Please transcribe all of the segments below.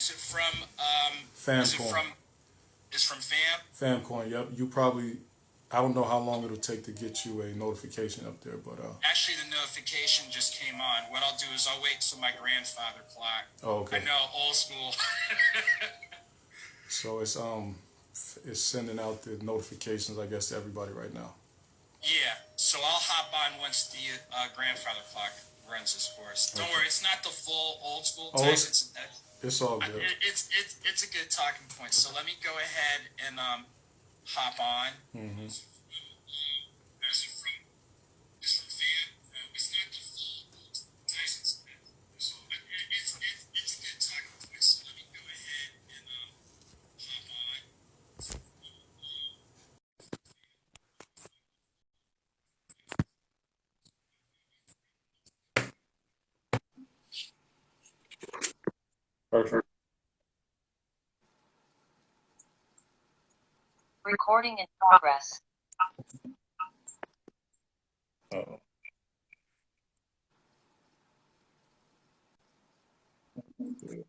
Is it from, is it FamCoin. from, is from Fam? FamCoin. Yep. You probably. I don't know how long it'll take to get you a notification up there, but Actually, the notification just came on. What I'll do is I'll wait till my grandfather clock. oh, I okay. know, old school. So it's sending out the notifications, I guess, to everybody right now. Yeah, so I'll hop on once the grandfather clock runs its course. Don't Okay. worry, it's not the full old school Oh, type. it's all good. It's a good talking point. So let me go ahead and hop on. Hmm. Is it from? Is from Fan? It's not the full Tyson's type. So it's a good talking point. So let me go ahead and hop on. Perfect. Recording in progress. Uh-oh.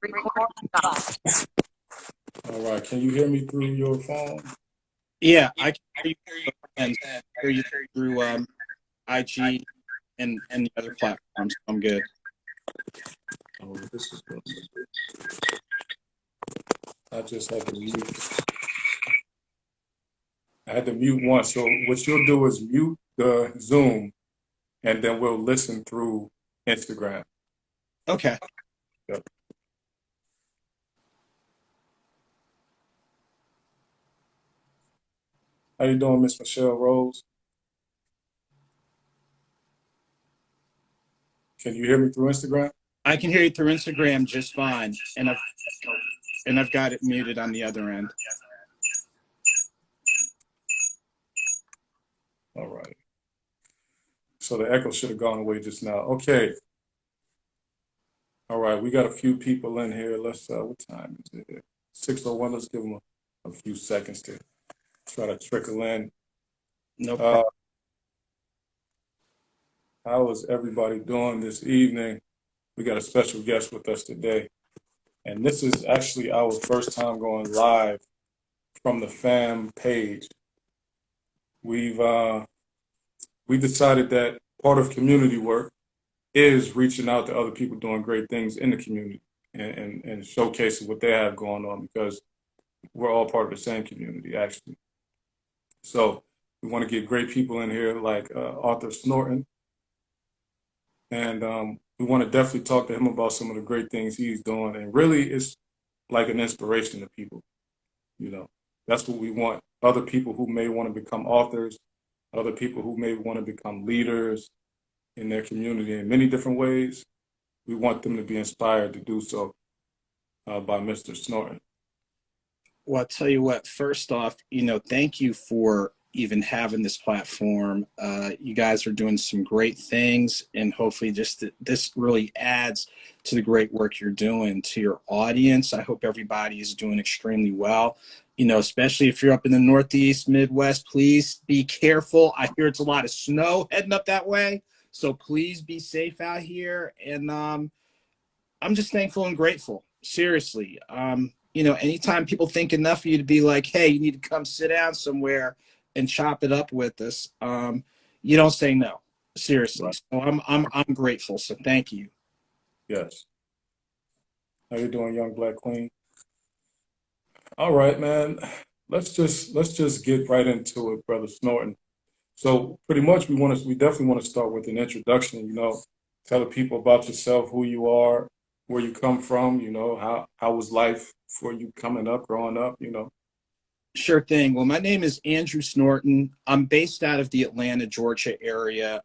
Recording stopped. All right. Can you hear me through your phone? Yeah, I can hear you and hear you through IG and the other platforms. I'm good. Oh, this is good. I just had to mute. I had to mute once. So what you'll do is mute the Zoom, and then we'll listen through Instagram. Okay. Yep. How you doing, Miss Michelle Rose? Can you hear me through Instagram? I can hear you through Instagram just fine, and I've got it muted on the other end. All right. So the echo should have gone away just now. Okay. All right. We got a few people in here. Let's, what time is it? 6:01. Let's give them a few seconds to try to trickle in. No problem. How is everybody doing this evening? We got a special guest with us today. And this is actually our first time going live from the FAM page. We decided that part of community work is reaching out to other people doing great things in the community and showcasing what they have going on, because we're all part of the same community, actually. So we want to get great people in here like Arthur Snorton. And we want to definitely talk to him about some of the great things he's doing. And really, it's like an inspiration to people. You know, that's what we want. Other people who may want to become authors, other people who may want to become leaders in their community in many different ways. We want them to be inspired to do so by Mr. Snorton. Well, I'll tell you what, first off, thank you for even having this platform. You guys are doing some great things, and hopefully this really adds to the great work you're doing to your audience. I hope everybody is doing extremely well. Especially if you're up in the Northeast, Midwest, please be careful. I hear it's a lot of snow heading up that way. So please be safe out here. And I'm just thankful and grateful. Seriously. Anytime people think enough of you to be like, hey, you need to come sit down somewhere and chop it up with us, you don't say no. Seriously. Right. So I'm grateful. So thank you. Yes. How you doing, young Black Queen? All right, man. Let's just get right into it, Brother Snorton. So pretty much we definitely want to start with an introduction, tell the people about yourself, who you are, where you come from, how was life for you coming up, growing up, Sure thing. Well, my name is Andrew Snorton. I'm based out of the Atlanta, Georgia area.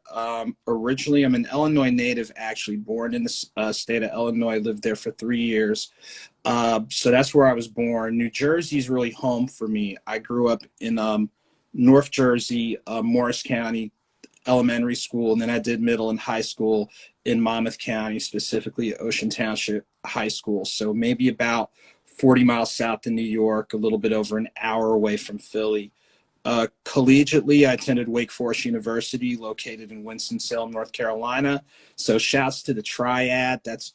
Originally, I'm an Illinois native, actually born in the state of Illinois, lived there for 3 years. So that's where I was born. New Jersey is really home for me. I grew up in North Jersey, Morris County elementary school, and then I did middle and high school in Monmouth County, specifically Ocean Township High School. So maybe about 40 miles south of New York, a little bit over an hour away from Philly. Collegiately, I attended Wake Forest University, located in Winston-Salem, North Carolina. So shouts to the Triad. That's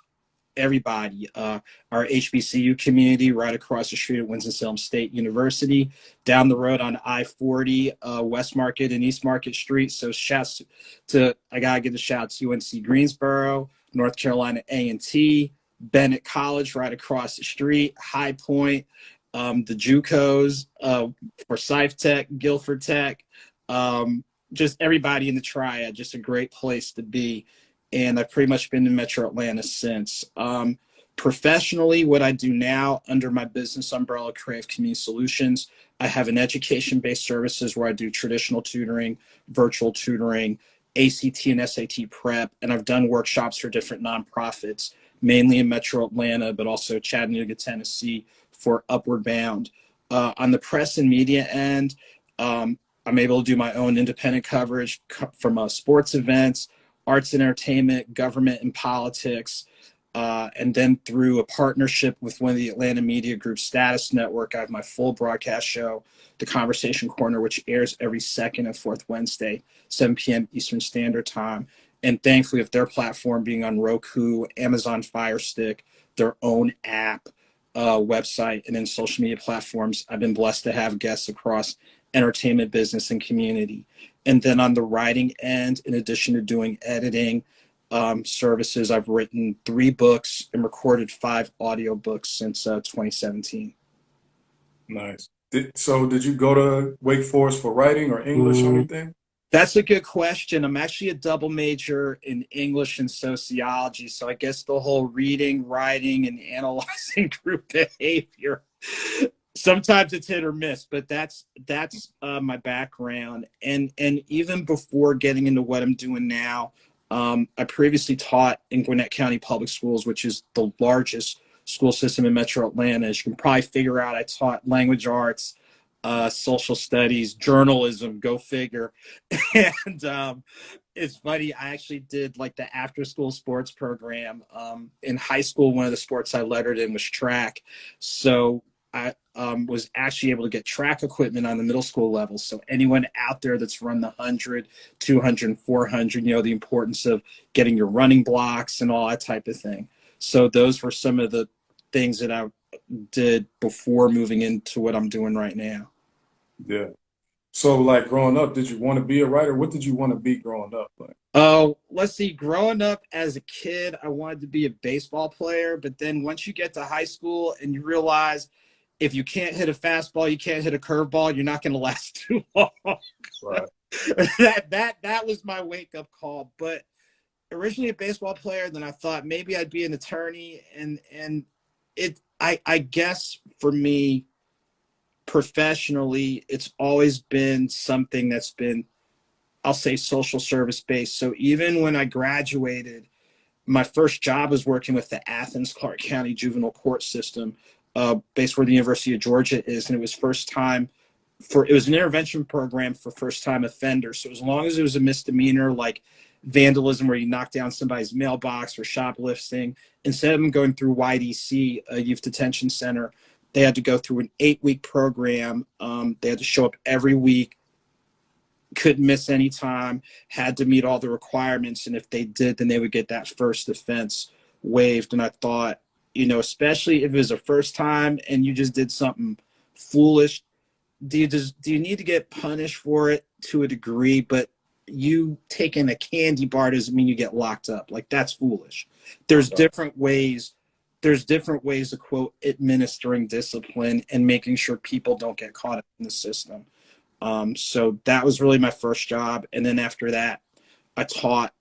everybody. Our HBCU community right across the street at Winston-Salem State University, down the road on I-40, West Market and East Market Street. So shouts to, I gotta give a shout to UNC Greensboro, North Carolina A&T, Bennett College right across the street, High Point, the JUCOs, Forsyth Tech, Guilford Tech, just everybody in the triad, just a great place to be. And I've pretty much been in Metro Atlanta since. Professionally, what I do now under my business umbrella, Creative Community Solutions, I have an education-based services where I do traditional tutoring, virtual tutoring, ACT and SAT prep, and I've done workshops for different nonprofits, mainly in Metro Atlanta, but also Chattanooga, Tennessee for Upward Bound. On the press and media end, I'm able to do my own independent coverage from sports events, arts and entertainment, government and politics. And then through a partnership with one of the Atlanta Media Group Status Network, I have my full broadcast show, The Conversation Corner, which airs every second and fourth Wednesday, 7 p.m. Eastern Standard Time. And thankfully, with their platform being on Roku, Amazon Fire Stick, their own app, website, and then social media platforms, I've been blessed to have guests across entertainment, business, and community. And then on the writing end, in addition to doing editing services, I've written 3 books and recorded 5 audiobooks since 2017. Nice. So did you go to Wake Forest for writing or English or anything? That's a good question. I'm actually a double major in English and sociology. So I guess the whole reading, writing, and analyzing group behavior, sometimes it's hit or miss, but that's my background. And even before getting into what I'm doing now, I previously taught in Gwinnett County Public Schools, which is the largest school system in Metro Atlanta. As you can probably figure out, I taught language arts, social studies, journalism, go figure. And it's funny, I actually did like the after school sports program. In high school, one of the sports I lettered in was track. So I was actually able to get track equipment on the middle school level. So anyone out there that's run the 100, 200, 400, you know, the importance of getting your running blocks and all that type of thing. So those were some of the things that I did before moving into what I'm doing right now. Yeah. So like growing up, did you want to be a writer? What did you want to be growing up? Like? Oh, let's see. Growing up as a kid, I wanted to be a baseball player. But then once you get to high school and you realize if you can't hit a fastball, you can't hit a curveball, you're not going to last too long. Right. that was my wake up call. But originally a baseball player, then I thought maybe I'd be an attorney, and I guess for me professionally, it's always been something that's been, I'll say, social service based. So even when I graduated, my first job was working with the Athens Clark County Juvenile Court System, based where the University of Georgia is, and it was it was an intervention program for first time offenders. So as long as it was a misdemeanor like vandalism where you knock down somebody's mailbox or shoplifting, instead of them going through YDC, a youth detention center, they had to go through an 8-week program. They had to show up every week, couldn't miss any time, had to meet all the requirements. And if they did, then they would get that first offense waived. And I thought, you know, especially if it was a first time and you just did something foolish, do you need to get punished for it to a degree? But you taking a candy bar doesn't mean you get locked up. Like, that's foolish. There's different ways of, quote, administering discipline and making sure people don't get caught up in the system. So that was really my first job. And then after that, I taught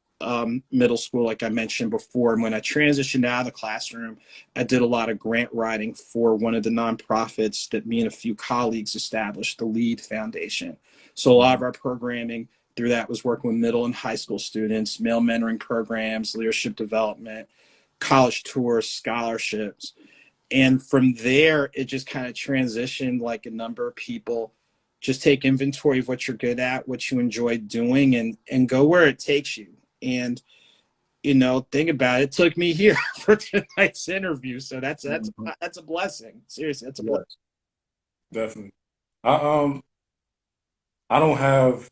middle school, like I mentioned before. And when I transitioned out of the classroom, I did a lot of grant writing for one of the nonprofits that me and a few colleagues established, the LEAD Foundation. So a lot of our programming through that was working with middle and high school students, male mentoring programs, leadership development, college tours, scholarships. And from there, it just kind of transitioned, like a number of people. Just take inventory of what you're good at, what you enjoy doing, and go where it takes you. And, you know, think about it. It took me here for tonight's interview. So that's a blessing. Seriously, that's a blessing. Definitely. I don't have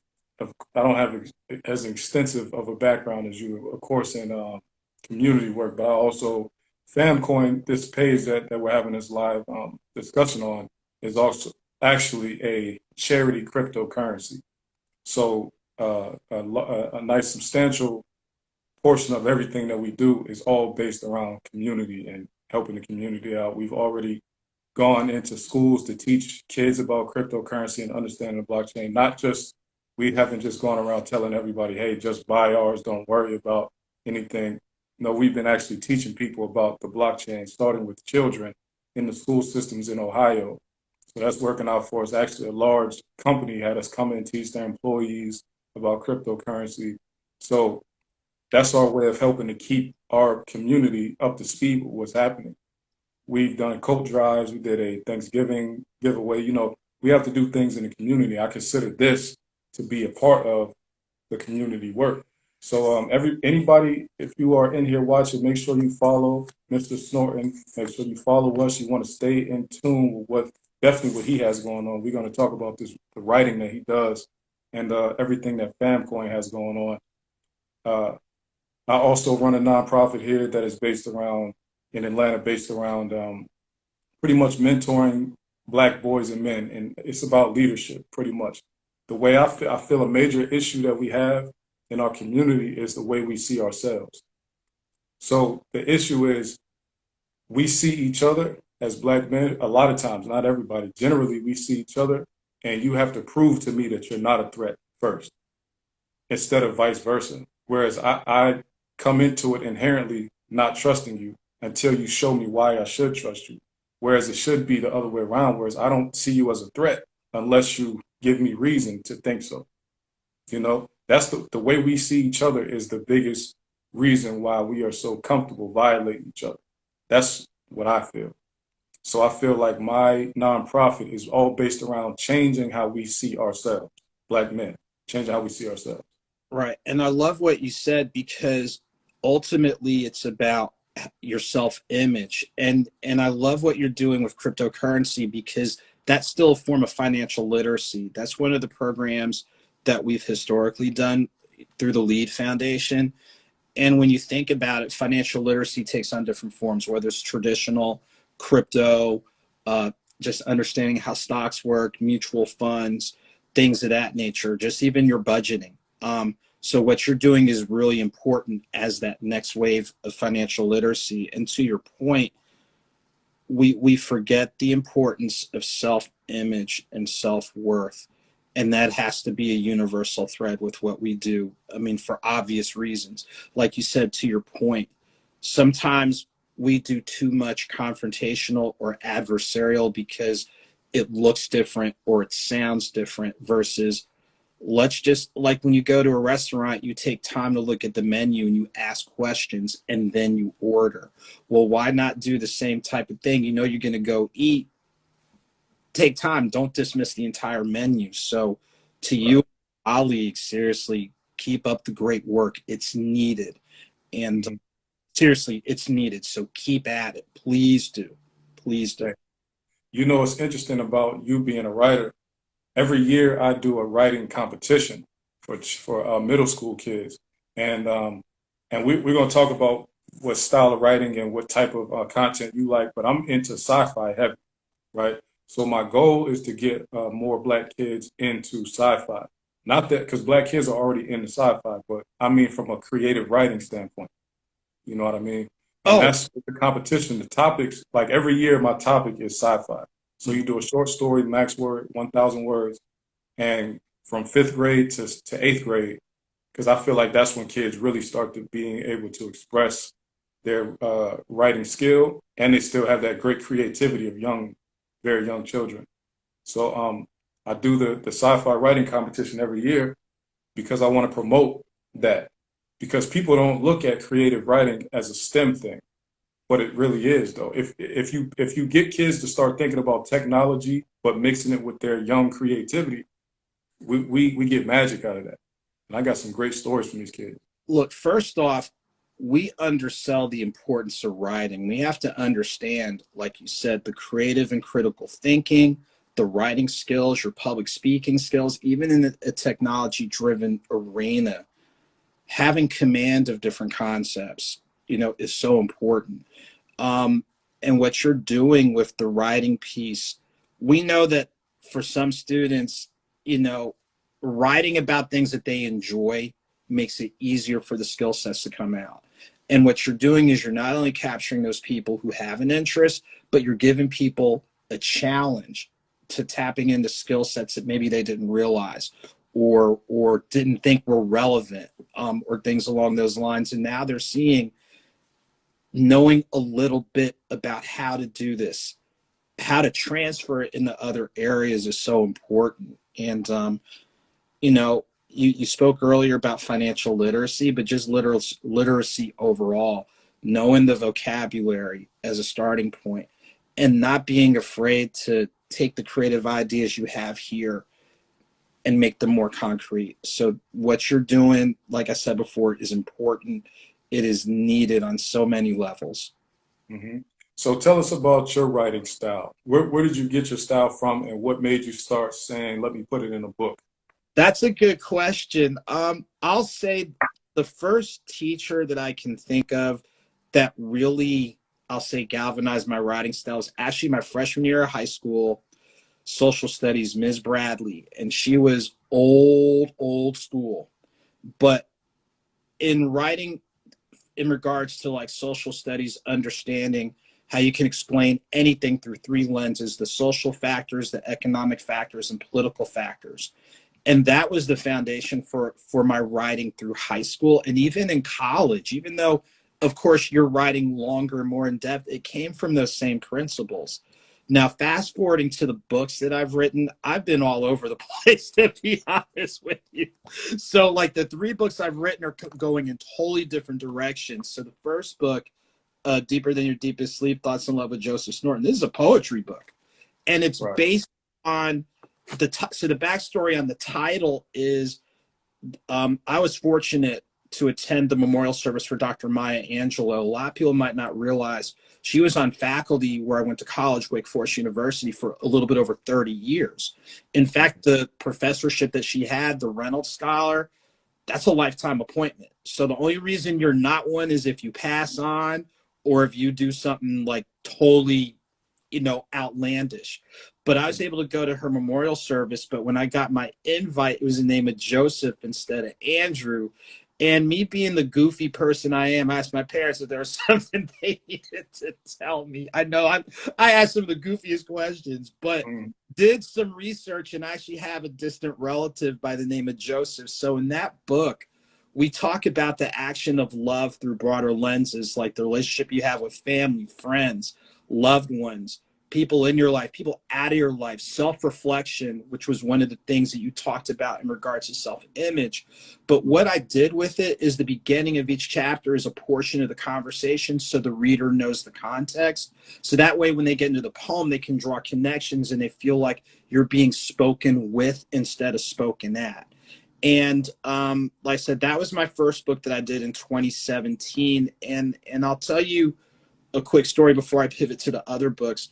as extensive of a background as you, of course, in community work, but I also FamCoin, this page that we're having this live discussion on, is also actually a charity cryptocurrency. So a nice substantial portion of everything that we do is all based around community and helping the community out. We've already gone into schools to teach kids about cryptocurrency and understanding the blockchain. We haven't just gone around telling everybody, hey, just buy ours, don't worry about anything. No, we've been actually teaching people about the blockchain, starting with children in the school systems in Ohio. So that's working out for us. Actually, a large company had us come in and teach their employees about cryptocurrency. So that's our way of helping to keep our community up to speed with what's happening. We've done coat drives. We did a Thanksgiving giveaway. You know, we have to do things in the community. I consider this to be a part of the community work. So anybody, if you are in here watching, make sure you follow Mr. Snorton. Make sure you follow us. You want to stay in tune with definitely what he has going on. We're going to talk about the writing that he does and everything that FamCoin has going on. I also run a nonprofit here that is based around in Atlanta, based around pretty much mentoring Black boys and men, and it's about leadership, pretty much. The way I feel a major issue that we have in our community is the way we see ourselves. So the issue is we see each other as Black men, a lot of times, not everybody, generally we see each other, and you have to prove to me that you're not a threat first, instead of vice versa. Whereas I come into it inherently not trusting you until you show me why I should trust you. Whereas it should be the other way around, whereas I don't see you as a threat unless you give me reason to think so. You know, that's the way we see each other is the biggest reason why we are so comfortable violating each other. That's what I feel. So I feel like my nonprofit is all based around changing how we see ourselves, Black men, changing how we see ourselves. Right. And I love what you said, because ultimately it's about your self-image. And I love what you're doing with cryptocurrency, because that's still a form of financial literacy. That's one of the programs that we've historically done through the Lead Foundation. And when you think about it, financial literacy takes on different forms, whether it's traditional, crypto, just understanding how stocks work, mutual funds, things of that nature, just even your budgeting. So what you're doing is really important as that next wave of financial literacy. And to your point, we forget the importance of self-image and self-worth. And that has to be a universal thread with what we do. I mean, for obvious reasons. Like you said, to your point, sometimes we do too much confrontational or adversarial because it looks different or it sounds different, versus let's just, like when you go to a restaurant, you take time to look at the menu and you ask questions and then you order. Well, why not do the same type of thing? You know you're going to go eat. Take time. Don't dismiss the entire menu. So to you, colleagues, seriously, keep up the great work. It's needed. And seriously, it's needed. So keep at it. Please do. Please do. You know, what's interesting about you being a writer, every year I do a writing competition for middle school kids. And we're going to talk about what style of writing and what type of content you like, but I'm into sci-fi heavy, right? So my goal is to get more Black kids into sci-fi. Not that, because Black kids are already into sci-fi, but I mean from a creative writing standpoint. You know what I mean? And that's the competition. The topics, like every year, my topic is sci-fi. So you do a short story, max word, 1,000 words, and from 5th grade to 8th grade, because I feel like that's when kids really start to being able to express their writing skill, and they still have that great creativity of very young children. So I do the sci-fi writing competition every year because I want to promote that, because people don't look at creative writing as a STEM thing, but it really is though. If you get kids to start thinking about technology but mixing it with their young creativity, we get magic out of that. And I got some great stories from these kids. Look, first off, we undersell the importance of writing. We have to understand, like you said, the creative and critical thinking, the writing skills, your public speaking skills, even in a technology-driven arena. Having command of different concepts, is so important. And what you're doing with the writing piece, we know that for some students, writing about things that they enjoy makes it easier for the skill sets to come out. And what you're doing is you're not only capturing those people who have an interest, but you're giving people a challenge to tapping into skill sets that maybe they didn't realize or didn't think were relevant, or things along those lines. And now they're seeing, knowing a little bit about how to do this, how to transfer it into other areas is so important. And, you spoke earlier about financial literacy, but just literacy overall, knowing the vocabulary as a starting point and not being afraid to take the creative ideas you have here and make them more concrete. So what you're doing, like I said before, is important. It is needed on so many levels. Mm-hmm. So tell us about your writing style. Where did you get your style from, and what made you start saying, let me put it in a book? That's a good question. I'll say the first teacher that I can think of that really, I'll say, galvanized my writing style is actually my freshman year of high school, social studies, Ms. Bradley. And she was old school. But in writing, in regards to like social studies, understanding how you can explain anything through three lenses: the social factors, the economic factors, and political factors. And that was the foundation for my writing through high school and even in college. Even though, of course, you're writing longer and more in depth, it came from those same principles. Now, fast forwarding to the books that I've written, I've been all over the place, to be honest with you. So like the three books I've written are going in totally different directions. So the first book, Deeper Than Your Deepest Sleep, Thoughts in Love with Joseph Norton, this is a poetry book. And it's Right. based on so the backstory on the title is, I was fortunate to attend the memorial service for Dr. Maya Angelou. A lot of people might not realize she was on faculty where I went to college, Wake Forest University, for a little bit over 30 years. In fact, the professorship that she had, the Reynolds Scholar, that's a lifetime appointment. So the only reason you're not one is if you pass on or if you do something like totally, outlandish. But I was able to go to her memorial service. But when I got my invite, it was the name of Joseph instead of Andrew. And me being the goofy person I am, I asked my parents if there was something they needed to tell me. I know I asked them the goofiest questions, but did some research and actually have a distant relative by the name of Joseph. So in that book, we talk about the action of love through broader lenses, like the relationship you have with family, friends, loved ones, people in your life, people out of your life, self-reflection, which was one of the things that you talked about in regards to self-image. But what I did with it is the beginning of each chapter is a portion of the conversation so the reader knows the context. So that way, when they get into the poem, they can draw connections and they feel like you're being spoken with instead of spoken at. And like I said, that was my first book that I did in 2017. And I'll tell you a quick story before I pivot to the other books.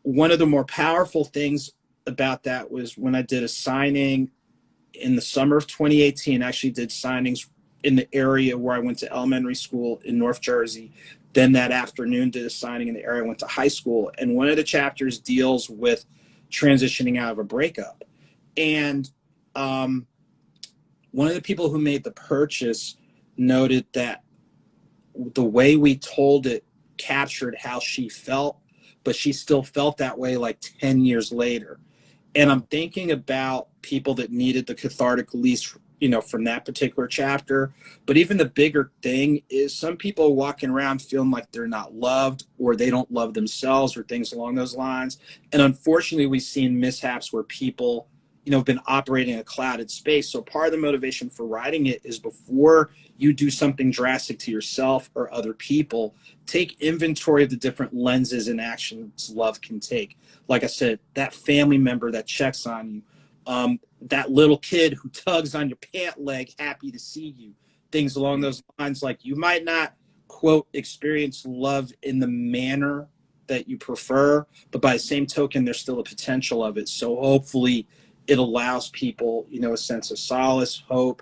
One of the more powerful things about that was when I did a signing in the summer of 2018. I actually did signings in the area where I went to elementary school in North Jersey. Then that afternoon did a signing in the area I went to high school. And one of the chapters deals with transitioning out of a breakup. And one of the people who made the purchase noted that the way we told it captured how she felt, but she still felt that way like 10 years later. And I'm thinking about people that needed the cathartic release, from that particular chapter. But even the bigger thing is some people are walking around feeling like they're not loved or they don't love themselves or things along those lines. And unfortunately, we've seen mishaps where people, have been operating in a clouded space. So part of the motivation for writing it is before you do something drastic to yourself or other people, take inventory of the different lenses and actions love can take. Like I said, that family member that checks on you, that little kid who tugs on your pant leg, happy to see you, things along those lines. Like you might not, quote, experience love in the manner that you prefer, but by the same token, there's still a potential of it. So hopefully it allows people, a sense of solace, hope,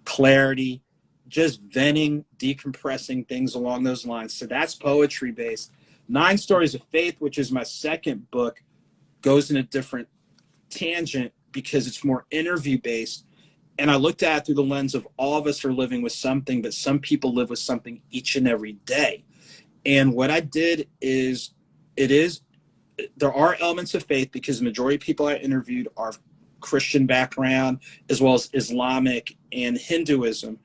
clarity, just venting, decompressing, things along those lines. So that's poetry based. 9 Stories of Faith, which is my second book, goes in a different tangent because it's more interview based. And I looked at it through the lens of all of us are living with something, but some people live with something each and every day. And what I did is, there are elements of faith because the majority of people I interviewed are Christian background as well as Islamic and Hinduism.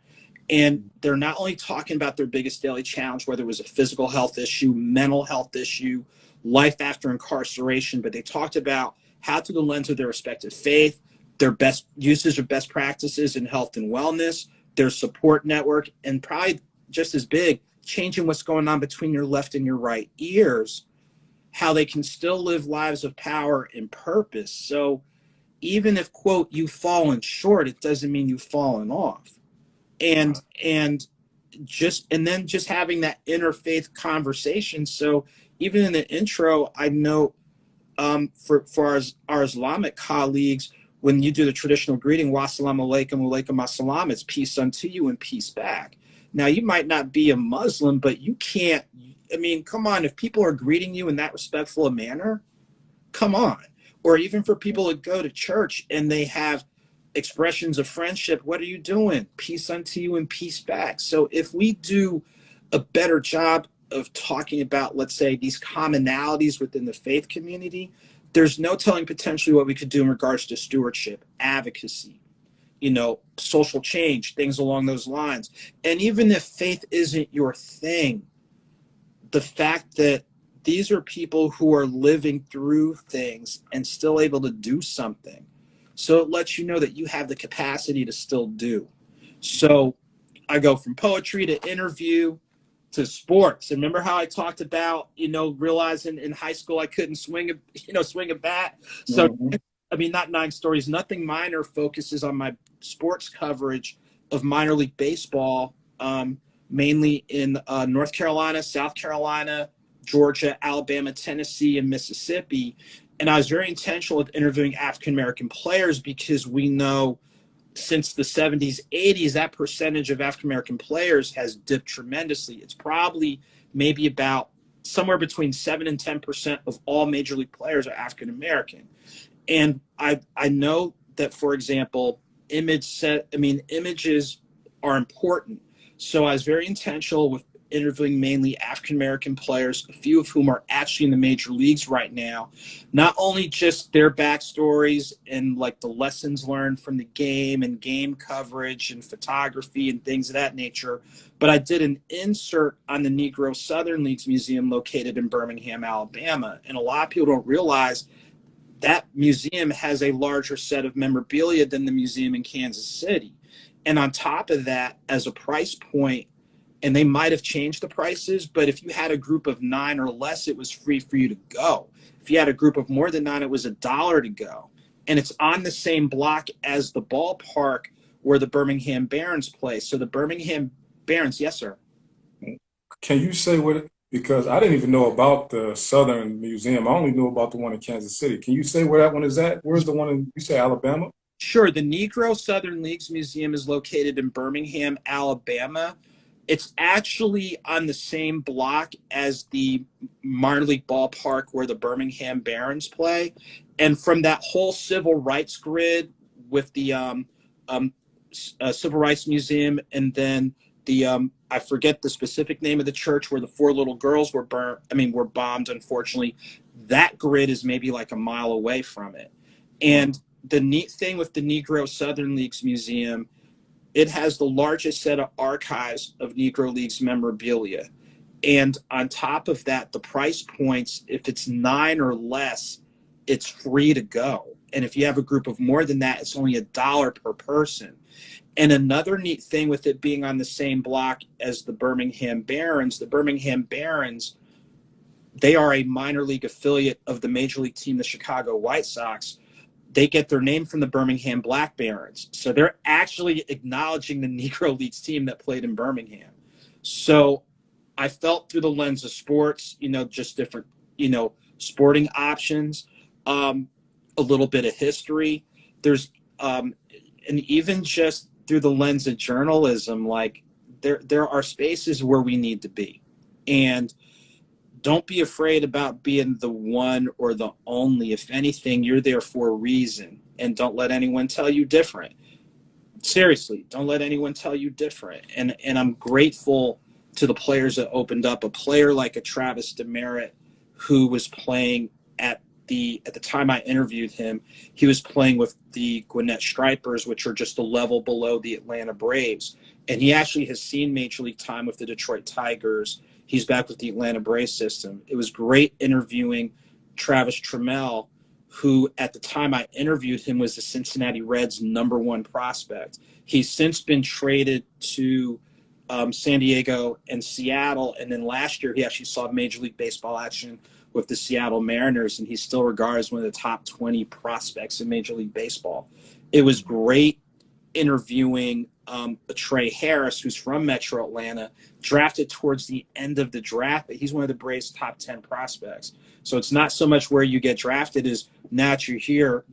And they're not only talking about their biggest daily challenge, whether it was a physical health issue, mental health issue, life after incarceration, but they talked about how through the lens of their respective faith, their best usage of best practices in health and wellness, their support network, and probably just as big, changing what's going on between your left and your right ears, how they can still live lives of power and purpose. So even if, quote, you've fallen short, it doesn't mean you've fallen off. And then just having that interfaith conversation. So even in the intro, I know for our Islamic colleagues, when you do the traditional greeting, wassalamu alaikum, alaikum assalam, it's peace unto you and peace back. Now, you might not be a Muslim, but you can't, I mean, come on, if people are greeting you in that respectful a manner, come on. Or even for people that go to church and they have expressions of friendship, what are you doing? Peace unto you and peace back. So if we do a better job of talking about, let's say, these commonalities within the faith community, there's no telling potentially what we could do in regards to stewardship, advocacy, social change, things along those lines. And even if faith isn't your thing, the fact that these are people who are living through things and still able to do something. So it lets you know that you have the capacity to still do. So I go from poetry to interview to sports. And remember how I talked about, realizing in high school I couldn't swing a bat. So, I mean, not 9 Stories, Nothing Minor focuses on my sports coverage of minor league baseball, mainly in North Carolina, South Carolina, Georgia, Alabama, Tennessee, and Mississippi. And I was very intentional with interviewing African-American players because we know since the 70s, 80s, that percentage of African-American players has dipped tremendously. It's probably maybe about somewhere between 7 and 10% of all major league players are African-American. And I know that, for example, images are important. So I was very intentional with interviewing mainly African-American players, a few of whom are actually in the major leagues right now. Not only just their backstories and like the lessons learned from the game and game coverage and photography and things of that nature, but I did an insert on the Negro Southern Leagues Museum located in Birmingham, Alabama. And a lot of people don't realize that museum has a larger set of memorabilia than the museum in Kansas City. And on top of that, as a price point, and they might have changed the prices, but if you had a group of 9 or less, it was free for you to go. If you had a group of more than 9, it was $1 to go. And it's on the same block as the ballpark where the Birmingham Barons play. So the Birmingham Barons, yes, sir. Can you say what, because I didn't even know about the Southern Museum. I only knew about the one in Kansas City. Can you say where that one is at? Where's the one in, you say Alabama? Sure. The Negro Southern Leagues Museum is located in Birmingham, Alabama. It's actually on the same block as the minor league ballpark where the Birmingham Barons play. And from that whole civil rights grid with the Civil Rights Museum and then the, I forget the specific name of the church where the 4 little girls were bombed, unfortunately. That grid is maybe like a mile away from it. And the neat thing with the Negro Southern Leagues Museum, it has the largest set of archives of Negro Leagues memorabilia. And on top of that, the price points, if it's 9 or less, it's free to go. And if you have a group of more than that, it's only $1 per person. And another neat thing with it being on the same block as the Birmingham Barons, they are a minor league affiliate of the major league team, the Chicago White Sox. They get their name from the Birmingham Black Barons. So they're actually acknowledging the Negro Leagues team that played in Birmingham. So I felt through the lens of sports, just different, sporting options, a little bit of history. There's, and even just through the lens of journalism, like there are spaces where we need to be. And don't be afraid about being the one or the only. If anything, you're there for a reason, and don't let anyone tell you different. Seriously, don't let anyone tell you different. And I'm grateful to the players that opened up. A player like a Travis Demerit, who was playing at the time I interviewed him, he was playing with the Gwinnett Stripers, which are just a level below the Atlanta Braves. And he actually has seen Major League time with the Detroit Tigers. He's back with the Atlanta Braves system. It was great interviewing Travis Trammell, who at the time I interviewed him was the Cincinnati Reds' #1 prospect. He's since been traded to San Diego and Seattle, and then last year he actually saw Major League Baseball action with the Seattle Mariners, and he's still regarded as one of the top 20 prospects in Major League Baseball. It was great interviewing Trey Harris, who's from Metro Atlanta, drafted towards the end of the draft, but he's one of the Braves' top 10 prospects. So it's not so much where you get drafted as now that you're here,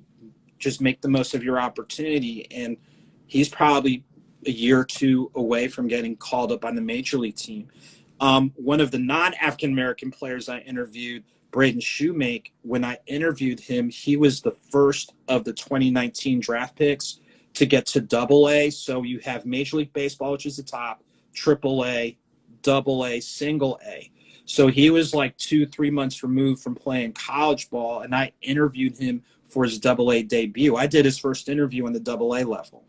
just make the most of your opportunity. And he's probably a year or two away from getting called up on the Major League team. One of the non-African-American players I interviewed, Braden Shoemake, when I interviewed him, he was the first of the 2019 draft picks to get to AA. So you have Major League Baseball, which is the top, AAA, AA, single A. So he was like 2-3 months removed from playing college ball, and I interviewed him for his AA debut. I did his first interview on the AA level.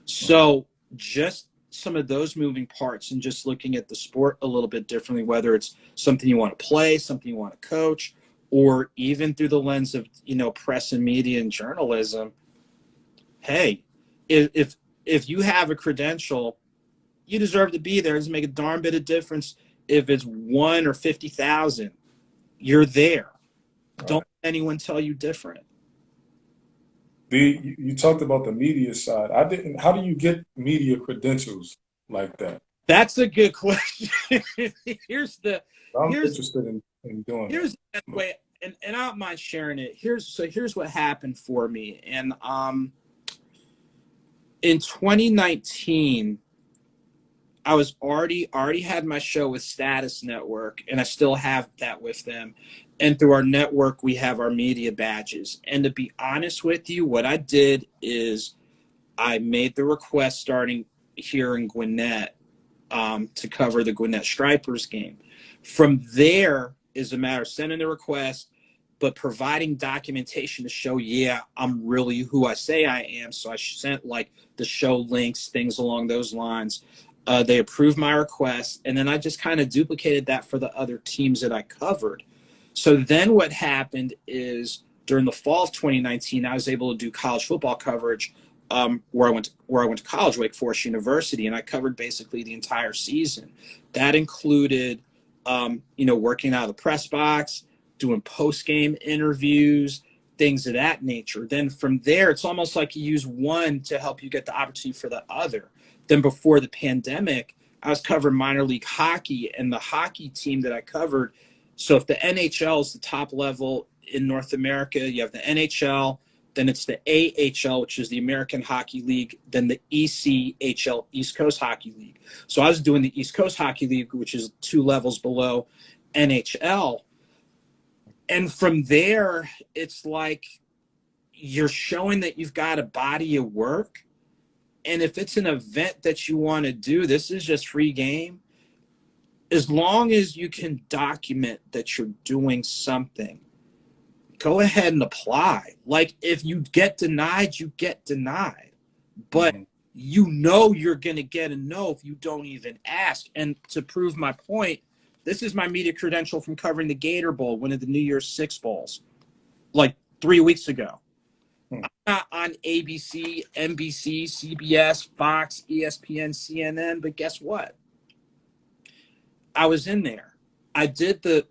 So just some of those moving parts and just looking at the sport a little bit differently, whether it's something you want to play, something you want to coach, or even through the lens of, press and media and journalism. Hey, if you have a credential, you deserve to be there. It doesn't make a darn bit of difference if it's 1 or 50,000. You're there. Right. Don't let anyone tell you different. You talked about the media side. How do you get media credentials like that? That's a good question. I'm interested in doing here's that. The way, and I don't mind sharing it. Here's what happened for me. And in 2019, I was already had my show with Status Network, and I still have that with them. And through our network, we have our media badges. And to be honest with you, what I did is I made the request starting here in Gwinnett to cover the Gwinnett Stripers game. From there is a matter of sending the request, but providing documentation to show, I'm really who I say I am. So I sent like the show links, things along those lines. They approved my request, and then I just kind of duplicated that for the other teams that I covered. So then what happened is during the fall of 2019, I was able to do college football coverage where I went to college, Wake Forest University, and I covered basically the entire season. That included, working out of the press box, doing post-game interviews, things of that nature. Then from there, it's almost like you use one to help you get the opportunity for the other. Then before the pandemic, I was covering minor league hockey, and the hockey team that I covered. So if the NHL is the top level in North America, you have the NHL, then it's the AHL, which is the American Hockey League, then the ECHL, East Coast Hockey League. So I was doing the East Coast Hockey League, which is 2 levels below NHL. And from there, it's like you're showing that you've got a body of work. And if it's an event that you want to do, this is just free game. As long as you can document that you're doing something, go ahead and apply. Like if you get denied, you get denied. But you're going to get a no if you don't even ask. And to prove my point, this is my media credential from covering the Gator Bowl, one of the New Year's Six Bowls, like 3 weeks ago. I'm not on ABC, NBC, CBS, Fox, ESPN, CNN, but guess what? I was in there. I did they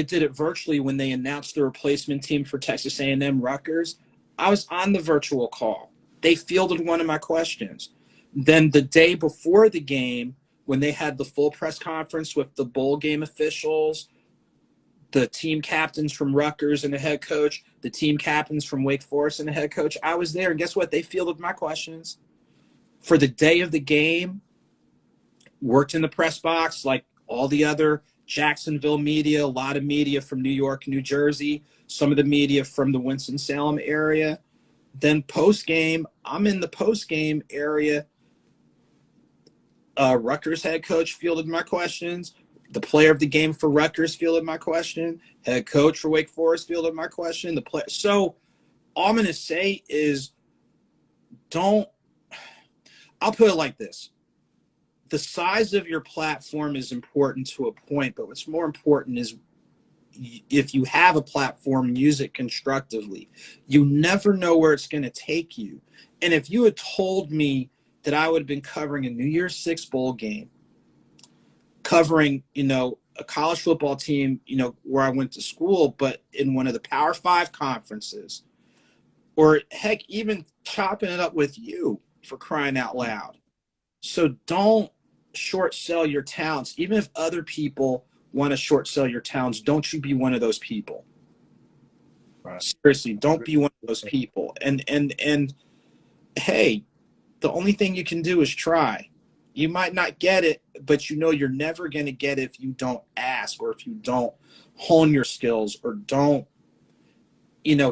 did it virtually when they announced the replacement team for Texas A&M Rutgers. I was on the virtual call. They fielded one of my questions. Then the day before the game, when they had the full press conference with the bowl game officials, the team captains from Rutgers and the head coach, the team captains from Wake Forest and the head coach, I was there. And guess what? They fielded my questions. For the day of the game, worked in the press box like all the other Jacksonville media, a lot of media from New York, New Jersey, some of the media from the Winston-Salem area. Then post-game, I'm in the post-game area. Rutgers head coach fielded my questions. The player of the game for Rutgers fielded my question. Head coach for Wake Forest fielded my question. So all I'm going to say is I'll put it like this. The size of your platform is important to a point, but what's more important is if you have a platform, use it constructively. You never know where it's going to take you. And if you had told me that I would have been covering a New Year's Six bowl game, covering, a college football team, where I went to school, but in one of the Power 5 conferences, or heck, even chopping it up with you, for crying out loud. So don't short sell your talents. Even if other people want to short sell your talents, don't you be one of those people. Right. Seriously, don't be one of those people. And hey, the only thing you can do is try. You might not get it, but you're never going to get it if you don't ask, or if you don't hone your skills, or don't,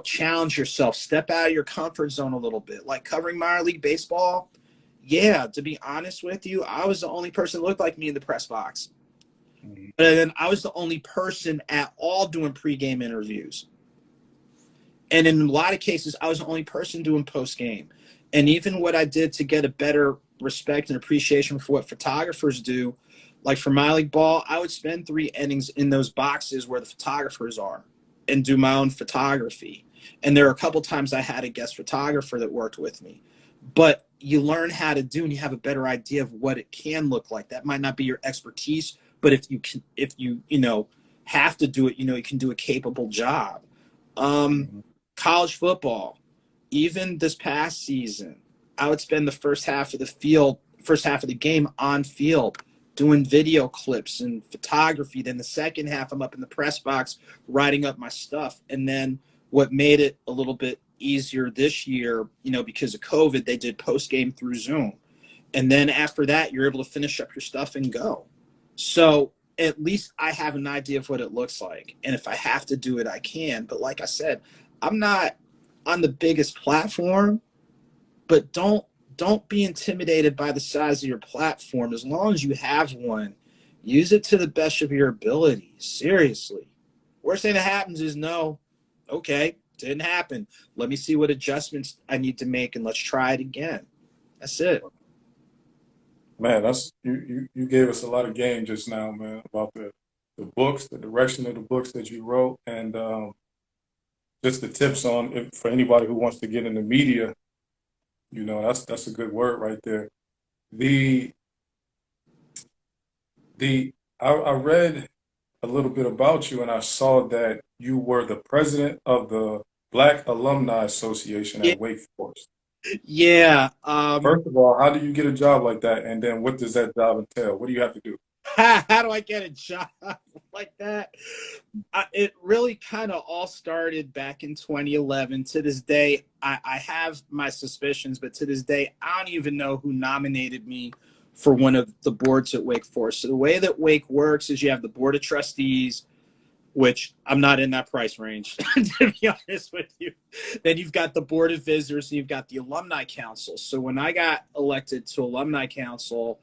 challenge yourself. Step out of your comfort zone a little bit. Like covering minor league baseball, yeah, to be honest with you, I was the only person that looked like me in the press box. Mm-hmm. And then I was the only person at all doing pregame interviews. And in a lot of cases, I was the only person doing postgame. And even what I did to get a better respect and appreciation for what photographers do, like for minor league ball, I would spend 3 innings in those boxes where the photographers are and do my own photography. And there are a couple times I had a guest photographer that worked with me. But you learn how to do, and you have a better idea of what it can look like. That might not be your expertise, but if you have to do it, you can do a capable job. College football, even this past season, I would spend the first half of the game on field doing video clips and photography. Then the second half, I'm up in the press box writing up my stuff. And then what made it a little bit easier this year, because of COVID, they did post-game through Zoom. And then after that, you're able to finish up your stuff and go. So at least I have an idea of what it looks like. And if I have to do it, I can. But like I said, I'm not on the biggest platform, but don't be intimidated by the size of your platform. As long as you have one, use it to the best of your ability. Seriously. Worst thing that happens is no. Okay, didn't happen. Let me see what adjustments I need to make, and let's try it again. That's it. Man, that's you gave us a lot of game just now, man, about the books, the direction of the books that you wrote, and just the tips on for anybody who wants to get into media. That's a good word right there. I read a little bit about you, and I saw that you were the president of the Black Alumni Association at Wake Forest. Yeah. First of all, how do you get a job like that? And then what does that job entail? What do you have to do? How do I get a job like that? It really kind of all started back in 2011. To this day, I have my suspicions, but to this day, I don't even know who nominated me for one of the boards at Wake Forest. So the way that Wake works is you have the board of trustees, which I'm not in that price range, to be honest with you. Then you've got the board of visitors, and you've got the alumni council. So when I got elected to alumni council,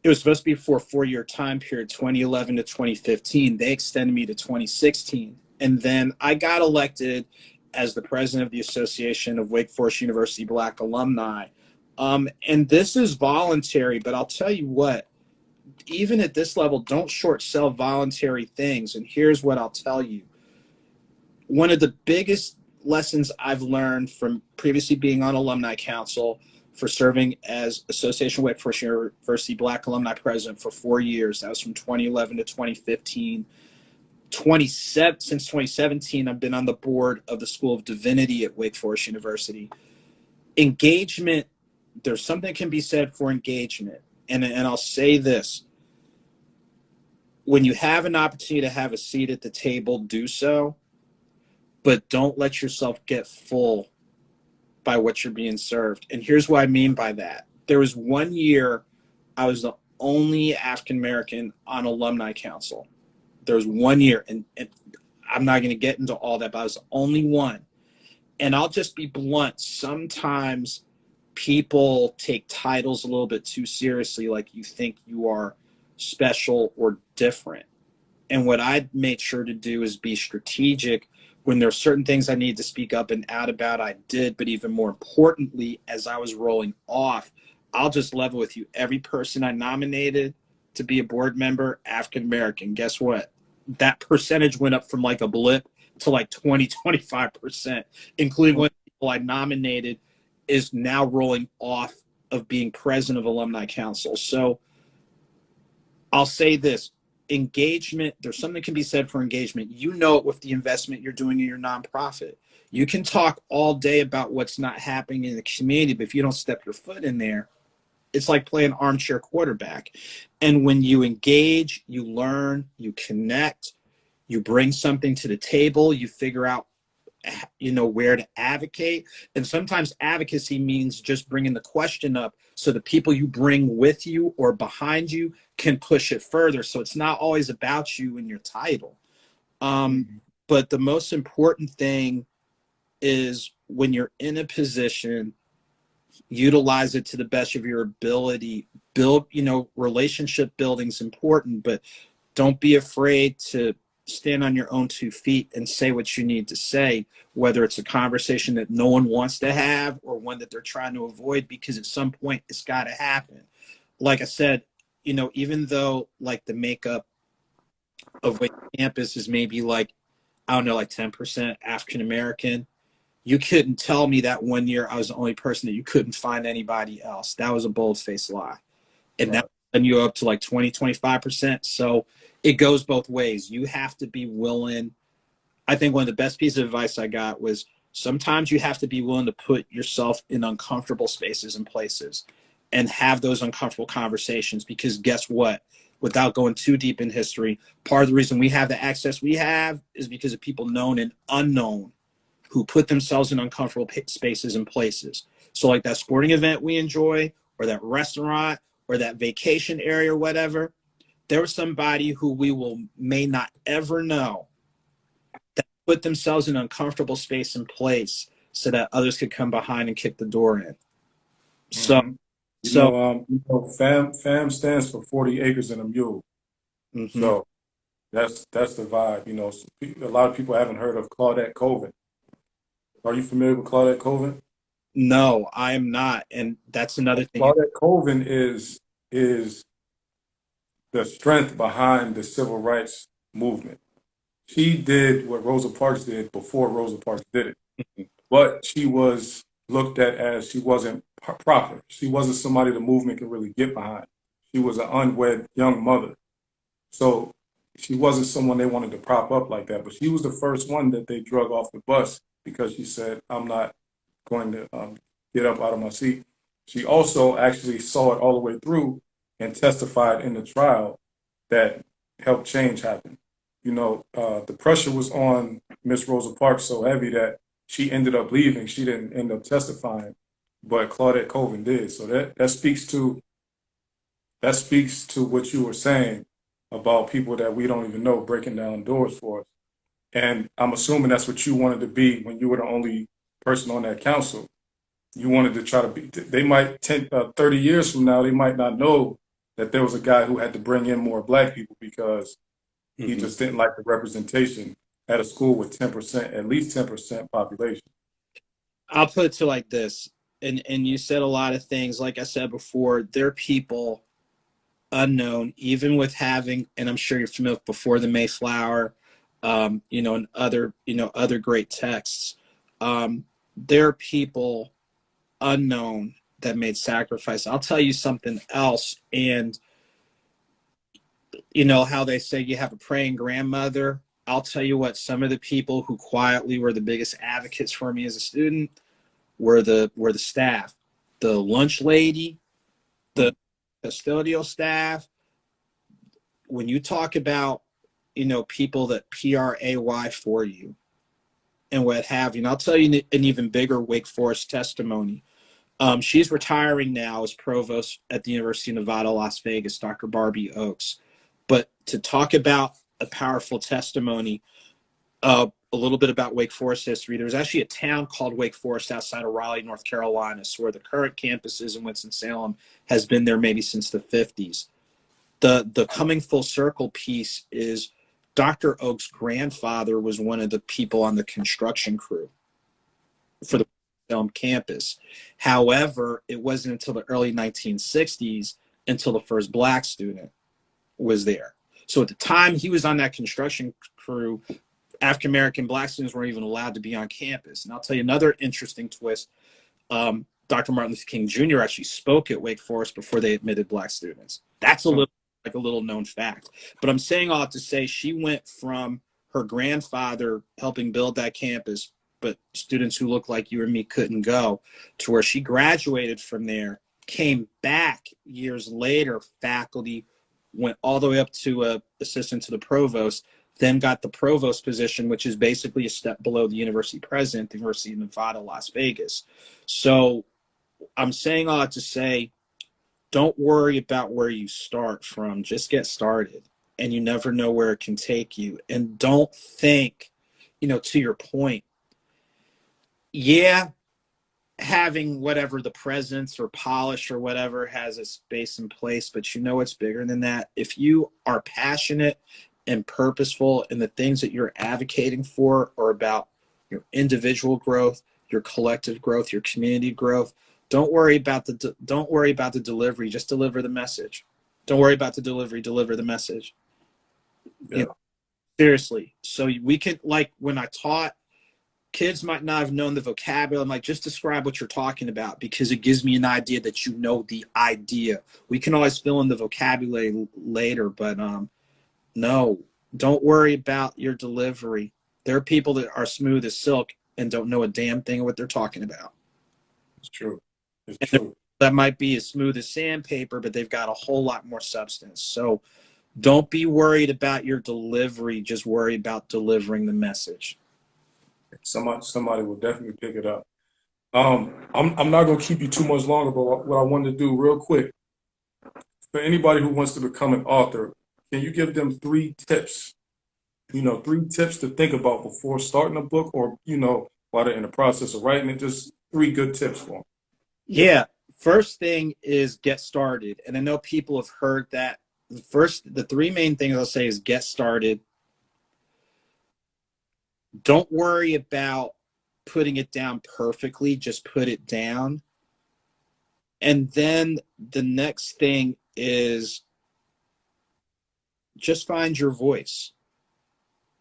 it was supposed to be for a 4-year time period, 2011 to 2015. They extended me to 2016. And then I got elected as the president of the Association of Wake Forest University Black Alumni. And this is voluntary, but I'll tell you what, even at this level, don't short sell voluntary things. And here's what I'll tell you. One of the biggest lessons I've learned from previously being on alumni council, for serving as Association Wake Forest University Black Alumni President for 4 years. That was from 2011 to 2015. Since 2017, I've been on the board of the School of Divinity at Wake Forest University. Engagement, there's something that can be said for engagement. And I'll say this. When you have an opportunity to have a seat at the table, do so. But don't let yourself get full by what you're being served. And here's what I mean by that. There was 1 year I was the only African American on alumni council. There was 1 year, and I'm not going to get into all that, but I was the only one. And I'll just be blunt. Sometimes people take titles a little bit too seriously, like you think you are special or different. And what I made sure to do is be strategic. When there are certain things I need to speak up and out about, I did. But even more importantly, as I was rolling off, I'll just level with you. Every person I nominated to be a board member, African American. Guess what? That percentage went up from like a blip to like 20-25%, including when people I nominated is now rolling off of being president of alumni council. So I'll say this. Engagement, there's something that can be said for engagement. You know it with the investment you're doing in your nonprofit. You can talk all day about what's not happening in the community, but if you don't step your foot in there, it's like playing armchair quarterback. And when you engage, you learn, you connect, you bring something to the table, you figure out where to advocate. And sometimes advocacy means just bringing the question up so the people you bring with you or behind you can push it further. So it's not always about you and your title. But the most important thing is when you're in a position, utilize it to the best of your ability. Build, relationship building is important, but don't be afraid to stand on your own 2 feet and say what you need to say, whether it's a conversation that no one wants to have or one that they're trying to avoid, because at some point it's got to happen. Like I said, even though like the makeup of Wake campus is maybe like, I don't know, like 10% African American, you couldn't tell me that 1 year I was the only person that you couldn't find anybody else. That was a bold-faced lie. And Right. that send you up to like 20-25%. So it goes both ways. You have to be willing. I think one of the best pieces of advice I got was sometimes you have to be willing to put yourself in uncomfortable spaces and places and have those uncomfortable conversations, because guess what? Without going too deep in history, part of the reason we have the access we have is because of people known and unknown who put themselves in uncomfortable spaces and places. So like that sporting event we enjoy, or that restaurant, or that vacation area or whatever, there was somebody who we may not ever know that put themselves in an uncomfortable space and place so that others could come behind and kick the door in. So, FAM stands for 40 acres and a mule. So that's the vibe. A lot of people haven't heard of Claudette Colvin. Are you familiar with Claudette Colvin? No, I am not. And that's another thing. Claudette Colvin is the strength behind the civil rights movement. She did what Rosa Parks did before Rosa Parks did it. But she was looked at as she wasn't proper. She wasn't somebody the movement could really get behind. She was an unwed young mother. So she wasn't someone they wanted to prop up like that. But she was the first one that they drug off the bus because she said, I'm not going to get up out of my seat. She also actually saw it all the way through and testified in the trial that helped change happen. The pressure was on Miss Rosa Parks so heavy that she ended up leaving. She didn't end up testifying, but Claudette Colvin did. So that speaks to what you were saying about people that we don't even know breaking down doors for us. And I'm assuming that's what you wanted to be when you were the only person on that council. You wanted to try to be, they might 30 years from now, they might not know that there was a guy who had to bring in more black people because he just didn't like the representation at a school with 10%, at least 10% population. I'll put it to like this, and you said a lot of things. Like I said before, there are people unknown, even with having, and I'm sure you're familiar with Before the Mayflower, and other great texts. There are people unknown that made sacrifice. I'll tell you something else, and how they say you have a praying grandmother. I'll tell you what, some of the people who quietly were the biggest advocates for me as a student were the staff, the lunch lady, the custodial staff. When you talk about, people that PRAY for you and what have you, and I'll tell you an even bigger Wake Forest testimony. She's retiring now as provost at the University of Nevada, Las Vegas, Dr. Barbie Oakes. But to talk about a powerful testimony, a little bit about Wake Forest history. There's actually a town called Wake Forest outside of Raleigh, North Carolina, so where the current campus is in Winston-Salem has been there maybe since the 50s. The coming full circle piece is Dr. Oak's grandfather was one of the people on the construction crew for the Salem campus. However, it wasn't until the early 1960s until the first black student was there. So at the time he was on that construction crew, African American black students weren't even allowed to be on campus. And I'll tell you another interesting twist. Dr. Martin Luther King Jr. actually spoke at Wake Forest before they admitted black students. That's a little known fact. But I'm saying all that to say she went from her grandfather helping build that campus, but students who looked like you or me couldn't go, to where she graduated from there, came back years later, faculty, went all the way up to assistant to the provost, then got the provost position, which is basically a step below the university president, the University of Nevada, Las Vegas. So I'm saying all that to say, don't worry about where you start from. Just get started, and you never know where it can take you. And don't think, to your point, yeah, having whatever the presence or polish or whatever has a space in place, but it's bigger than that. If you are passionate and purposeful in the things that you're advocating for are about your individual growth, your collective growth, your community growth, don't worry about the delivery. Just deliver the message. Don't worry about the delivery. Deliver the message. Yeah. Seriously. So we could, like when I taught, kids might not have known the vocabulary. I'm like, just describe what you're talking about, because it gives me an idea that you know the idea. We can always fill in the vocabulary later, but no, don't worry about your delivery. There are people that are smooth as silk and don't know a damn thing of what they're talking about. It's true. It's And true. that might be as smooth as sandpaper, but they've got a whole lot more substance. So don't be worried about your delivery. Just worry about delivering the message. Somebody will definitely pick it up. I'm not going to keep you too much longer, but what I wanted to do real quick, for anybody who wants to become an author, can you give them 3 tips? 3 tips to think about before starting a book, or, while they're in the process of writing it, just 3 good tips for them. Yeah. First thing is get started. And I know people have heard that. The 3 main things I'll say is get started. Don't worry about putting it down perfectly. Just put it down. And then the next thing is just find your voice.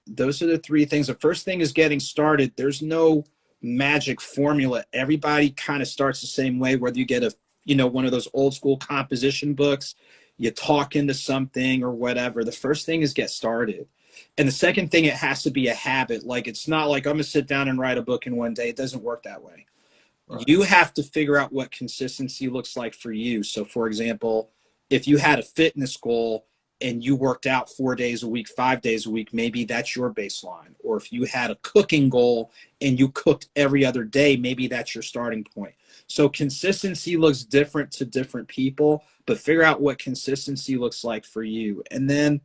Those are the 3 things. The first thing is getting started. There's no magic formula. Everybody kind of starts the same way, whether you get one of those old school composition books, you talk into something or whatever. The first thing is get started. And the second thing, it has to be a habit. Like, it's not like I'm going to sit down and write a book in one day. It doesn't work that way. Right. You have to figure out what consistency looks like for you. So, for example, if you had a fitness goal and you worked out 4 days a week, 5 days a week, maybe that's your baseline. Or if you had a cooking goal and you cooked every other day, maybe that's your starting point. So consistency looks different to different people, but figure out what consistency looks like for you. And then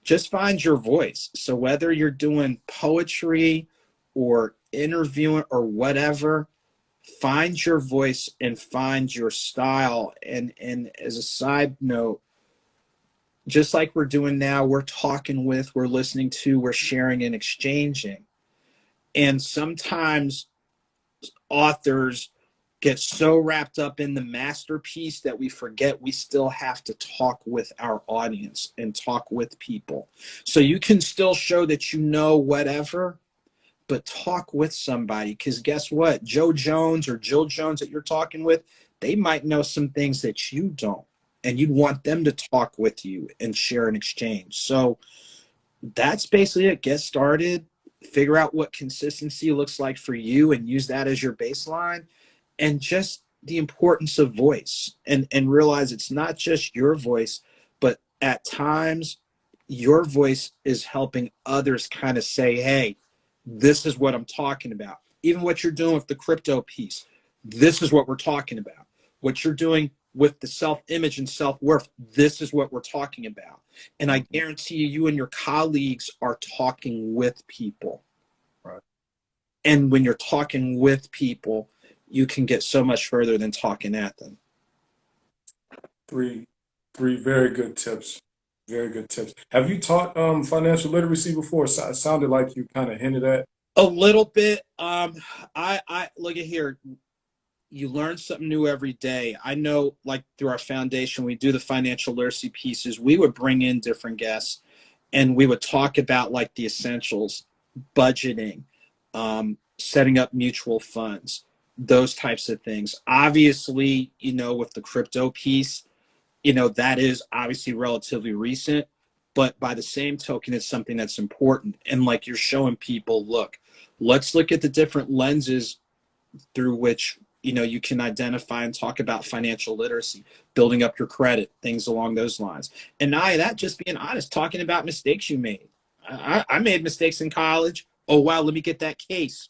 just find your voice. So whether you're doing poetry or interviewing or whatever, find your voice and find your style. And as a side note, just like we're doing now, we're talking with, we're listening to, we're sharing and exchanging. And sometimes authors get so wrapped up in the masterpiece that we forget we still have to talk with our audience and talk with people. So you can still show that you know whatever, but talk with somebody, because guess what? Joe Jones or Jill Jones that you're talking with, they might know some things that you don't. And you'd want them to talk with you and share and exchange. So that's basically it. Get started, figure out what consistency looks like for you and use that as your baseline. And just the importance of voice, and realize it's not just your voice, but at times your voice is helping others kind of say, hey, this is what I'm talking about. Even what you're doing with the crypto piece, this is what we're talking about. What you're doing with the self-image and self-worth, this is what we're talking about. And I guarantee you, you and your colleagues are talking with people. Right. And when you're talking with people, you can get so much further than talking at them. Three very good tips. Very good tips. Have you taught financial literacy before? It sounded like you kind of hinted at. A little bit. I look at here. You learn something new every day. I know, like through our foundation, we do the financial literacy pieces. We would bring in different guests, and we would talk about like the essentials, budgeting, setting up mutual funds, those types of things. Obviously, you know, with the crypto piece, you know, that is obviously relatively recent, but by the same token, it's something that's important. And like you're showing people, look, let's look at the different lenses through which, you know, you can identify and talk about financial literacy, building up your credit, things along those lines. And not only that, just being honest, talking about mistakes you made. I made mistakes in college. Oh, wow, let me get that case.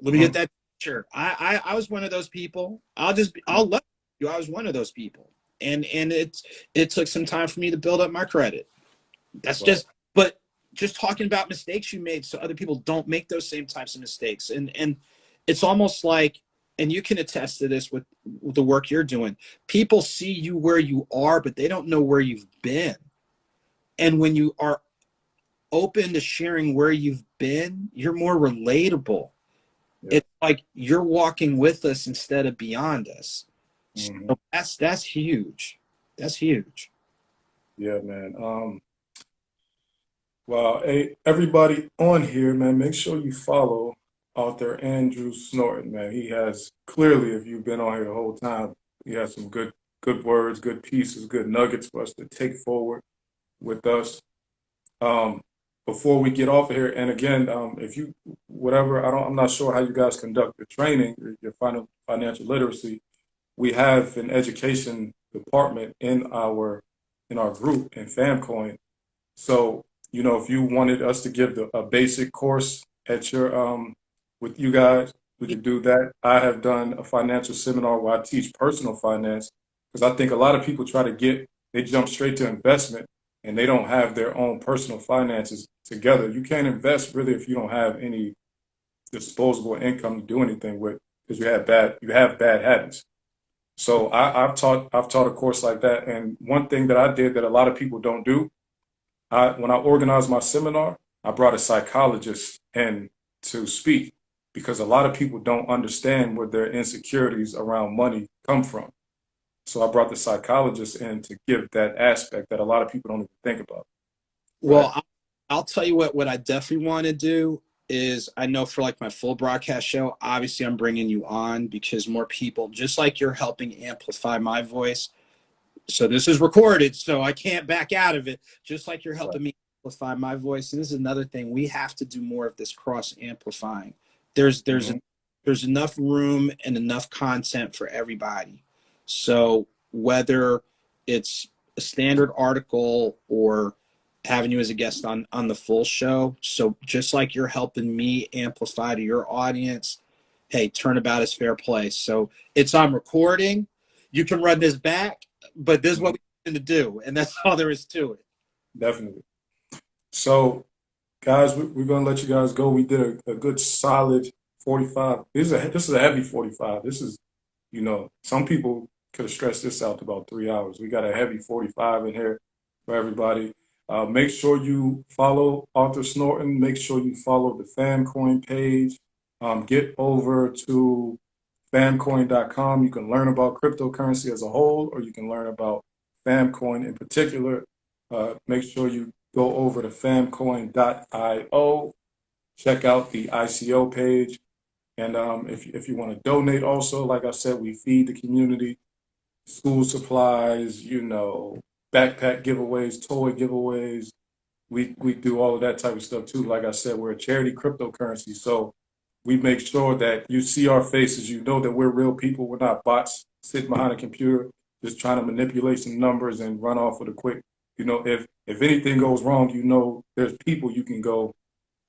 Let me get that picture. I was one of those people. I'll let you. I was one of those people. And it took some time for me to build up my credit. That's but just talking about mistakes you made so other people don't make those same types of mistakes. And it's almost like, and you can attest to this with the work you're doing, people see you where you are, but they don't know where you've been. And when you are open to sharing where you've been, you're more relatable. Yeah. It's like you're walking with us instead of beyond us. So that's huge. That's huge. Yeah, man. Well, hey, everybody on here, man, make sure you follow author Andrew Snorton, man. He has clearly, if you've been on here the whole time, he has some good words, good pieces, good nuggets for us to take forward with us. Before we get off of here, and again, if you whatever, I'm not sure how you guys conduct your training, your financial literacy. We have an education department in our group in FamCoin. So, you know, if you wanted us to give a basic course at your with you guys, we could do that. I have done a financial seminar where I teach personal finance, because I think a lot of people they jump straight to investment and they don't have their own personal finances together. You can't invest really if you don't have any disposable income to do anything with, because you have bad habits. So I've taught a course like that, and one thing that I did that a lot of people don't do, when I organized my seminar, I brought a psychologist in to speak, because a lot of people don't understand where their insecurities around money come from. So I brought the psychologist in to give that aspect that a lot of people don't even think about. Well, right? I'll tell you what I definitely want to do is, I know for like my full broadcast show, obviously I'm bringing you on because more people, just like you're helping amplify my voice. So this is recorded, so I can't back out of it. Just like you're helping me amplify my voice. And this is another thing. We have to do more of this cross amplifying. There's enough room and enough content for everybody. So whether it's a standard article or having you as a guest on the full show. So just like you're helping me amplify to your audience, hey, turnabout is fair play. So it's on recording. You can run this back, but this is what we need to do. And that's all there is to it. Definitely. So guys, we're going to let you guys go. We did a good solid 45. This is a heavy 45. This is, you know, some people could have stretched this out to about 3 hours. We got a heavy 45 in here for everybody. Make sure you follow Arthur Snorton. Make sure you follow the FamCoin page. Get over to famcoin.com. You can learn about cryptocurrency as a whole, or you can learn about FamCoin in particular. Make sure you go over to famcoin.io. Check out the ICO page. And if you want to donate also, like I said, we feed the community, school supplies, you know, backpack giveaways, toy giveaways. We do all of that type of stuff too. Like I said, we're a charity cryptocurrency. So we make sure that you see our faces. You know that we're real people. We're not bots sitting behind a computer just trying to manipulate some numbers and run off with a quick, you know, if anything goes wrong, you know, there's people you can go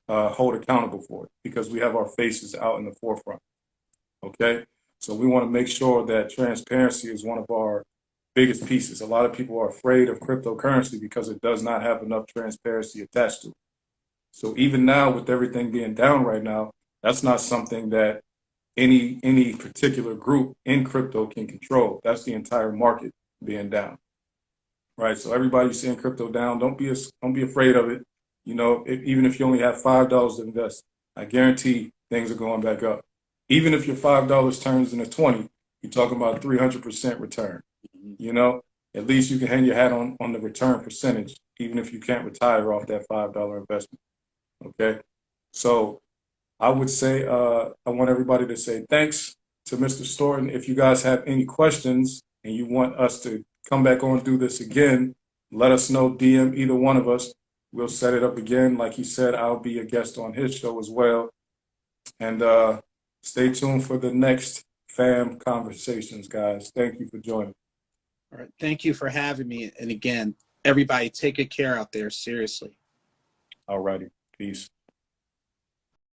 hold accountable for it, because we have our faces out in the forefront. Okay. So we want to make sure that transparency is one of our biggest pieces. A lot of people are afraid of cryptocurrency because it does not have enough transparency attached to it. So even now, with everything being down right now, that's not something that any particular group in crypto can control. That's the entire market being down, right? So everybody seeing crypto down, don't be afraid of it. You know, even if you only have $5 to invest, I guarantee things are going back up. Even if your $5 turns into 20, you're talking about 300% return. You know, at least you can hang your hat on the return percentage, even if you can't retire off that $5 investment. Okay, so I would say I want everybody to say thanks to Mr. Storton. If you guys have any questions and you want us to come back on and do this again, let us know. DM either one of us. We'll set it up again. Like he said, I'll be a guest on his show as well. And stay tuned for the next FAM conversations, guys. Thank you for joining. All right. Thank you for having me. And again, everybody take good care out there. Seriously. All righty. Peace.